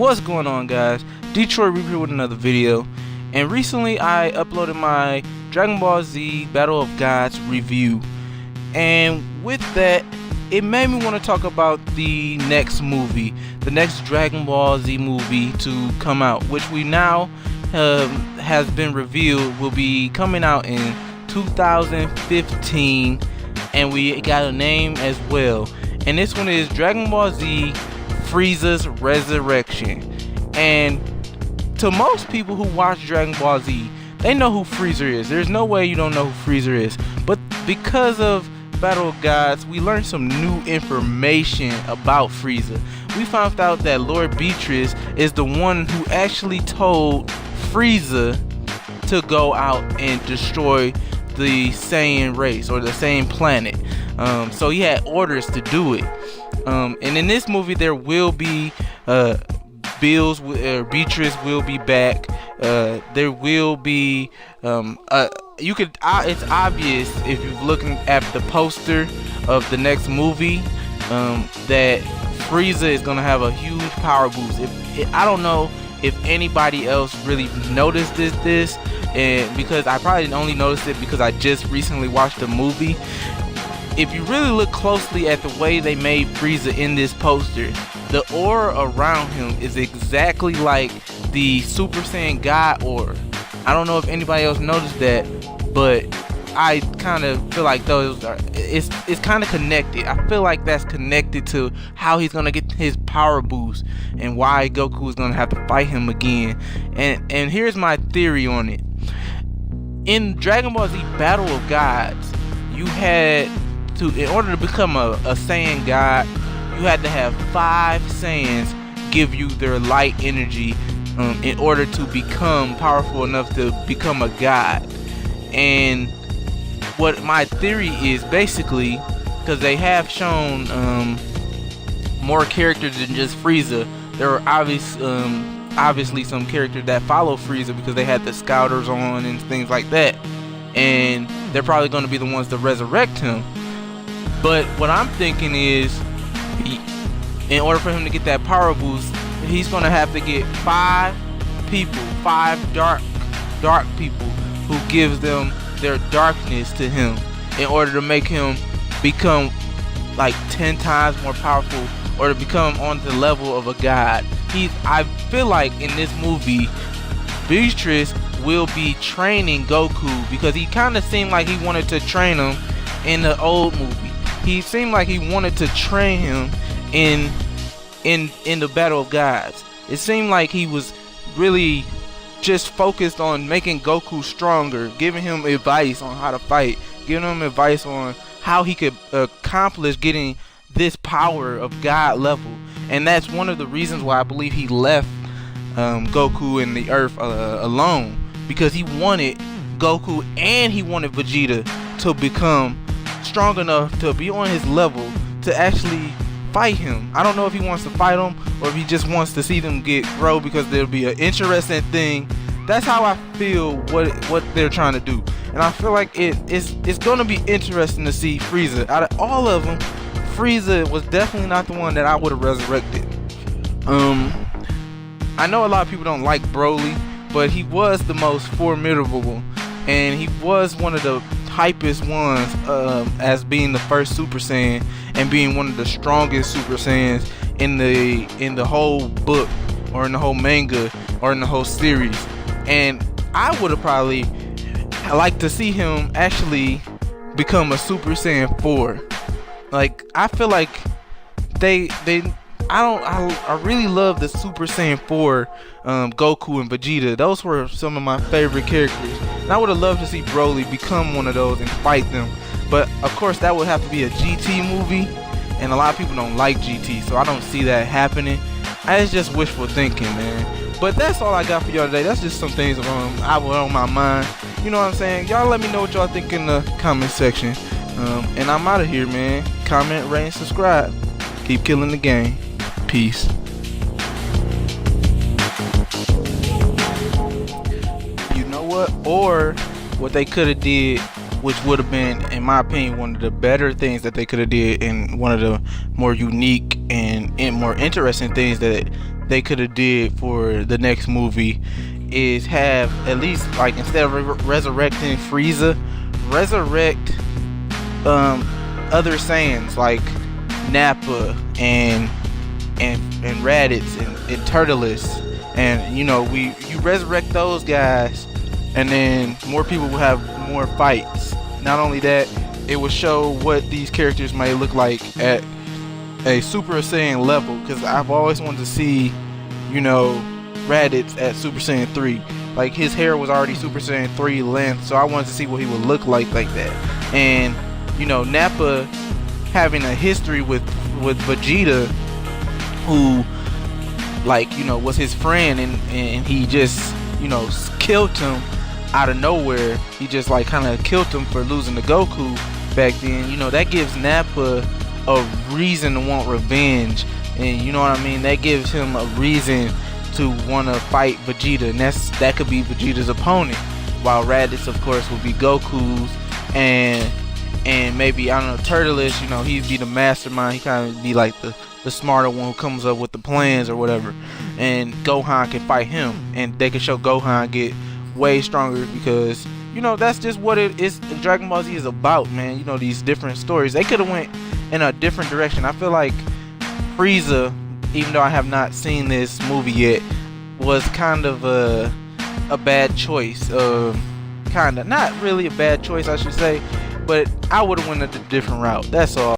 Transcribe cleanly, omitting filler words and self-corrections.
What's going on, guys? Detroit Reaper with another video. And recently I uploaded my Dragon Ball Z Battle of Gods review. And with that, it made me want to talk about the next movie, the next Dragon Ball Z movie to come out, which we now has been revealed will be coming out in 2015, and we got a name as well. And this one is Dragon Ball Z Frieza's Resurrection. And to most people who watch Dragon Ball Z, they know who Frieza is. There's no way you don't know who Frieza is. But because of Battle of Gods, we learned some new information about Frieza. We found out that Lord Beatrice is the one who actually told Frieza to go out and destroy the Saiyan race, or the Saiyan planet. So he had orders to do it. And in this movie there will be Beatrice will be back. There will be it's obvious if you're looking at the poster of the next movie that Frieza is gonna have a huge power boost. I don't know if anybody else really noticed this, and because I probably only noticed it because I just recently watched the movie. If you really look closely at the way they made Frieza in this poster, the aura around him is exactly like the Super Saiyan God aura. I don't know if anybody else noticed that, but I kind of feel like those are, it's kind of connected. I feel like that's connected to how he's gonna get his power boost and why Goku is gonna have to fight him again. And here's my theory on it. In Dragon Ball Z Battle of Gods, you had to, in order to become a Saiyan God, you had to have 5 Saiyans give you their light energy in order to become powerful enough to become a god. And what my theory is, basically, because they have shown more characters than just Frieza, there are obviously some characters that follow Frieza because they had the scouters on and things like that, and they're probably going to be the ones to resurrect him. But what I'm thinking is, in order for him to get that power boost, he's going to have to get 5 dark people who gives them their darkness to him in order to make him become like 10 times more powerful, or to become on the level of a god. I feel like in this movie, Beatrice will be training Goku, because he kind of seemed like he wanted to train him in the old movie. He seemed like he wanted to train him in the Battle of Gods. It seemed like he was really just focused on making Goku stronger, giving him advice on how to fight, giving him advice on how he could accomplish getting this power of God level. And that's one of the reasons why I believe he left Goku and the Earth alone, because he wanted Goku and he wanted Vegeta to become strong enough to be on his level to actually fight him. I don't know if he wants to fight him or if he just wants to see them grow, because there'll be an interesting thing. That's how I feel what they're trying to do, and I feel like it's gonna be interesting to see Frieza. Out of all of them, Frieza was definitely not the one that I would have resurrected. I know a lot of people don't like Broly, but he was the most formidable, and he was one of the hypest ones as being the first Super Saiyan and being one of the strongest Super Saiyans in the whole book, or in the whole manga, or in the whole series. And I would have probably liked to see him actually become a Super Saiyan 4. Like, I feel like I really love the Super Saiyan 4 Goku and Vegeta. Those were some of my favorite characters, and I would have loved to see Broly become one of those and fight them. But of course that would have to be a GT movie, and a lot of people don't like GT, so I don't see that happening. It's just wishful thinking, man. But that's all I got for y'all today. That's just some things I were on my mind. You know what I'm saying? Y'all let me know what y'all think in the comment section. And I'm out of here, man. Comment, rate, and subscribe. Keep killing the game. Peace. You know what? Or what they could have did, which would have been, in my opinion, one of the better things that they could have did, and one of the more unique and more interesting things that they could have did for the next movie is have at least, like, instead of resurrecting Frieza, resurrect other Saiyans like Nappa and Raditz and Turtles, and you resurrect those guys, and then more people will have more fights. Not only that, it will show what these characters may look like at a Super Saiyan level, because I've always wanted to see, Raditz at Super Saiyan 3. Like, his hair was already Super Saiyan 3 length, so I wanted to see what he would look like that. And Nappa having a history with Vegeta, who, like, was his friend, and he just killed him out of nowhere. He just, like, kind of killed him for losing to Goku back then. That gives Nappa a reason to want revenge, and you know what I mean, that gives him a reason to want to fight Vegeta, and that could be Vegeta's opponent, while Raditz, of course, would be Goku's, and maybe, I don't know, Turtles, he'd be the mastermind. He kind of be like the smarter one who comes up with the plans or whatever, and Gohan can fight him, and they can show Gohan get way stronger, because that's just what it is. Dragon Ball Z is about, man. These different stories, they could have went in a different direction. I feel like Frieza, even though I have not seen this movie yet, was kind of a bad choice. Not really a bad choice, I should say, but I would have went a different route. That's all.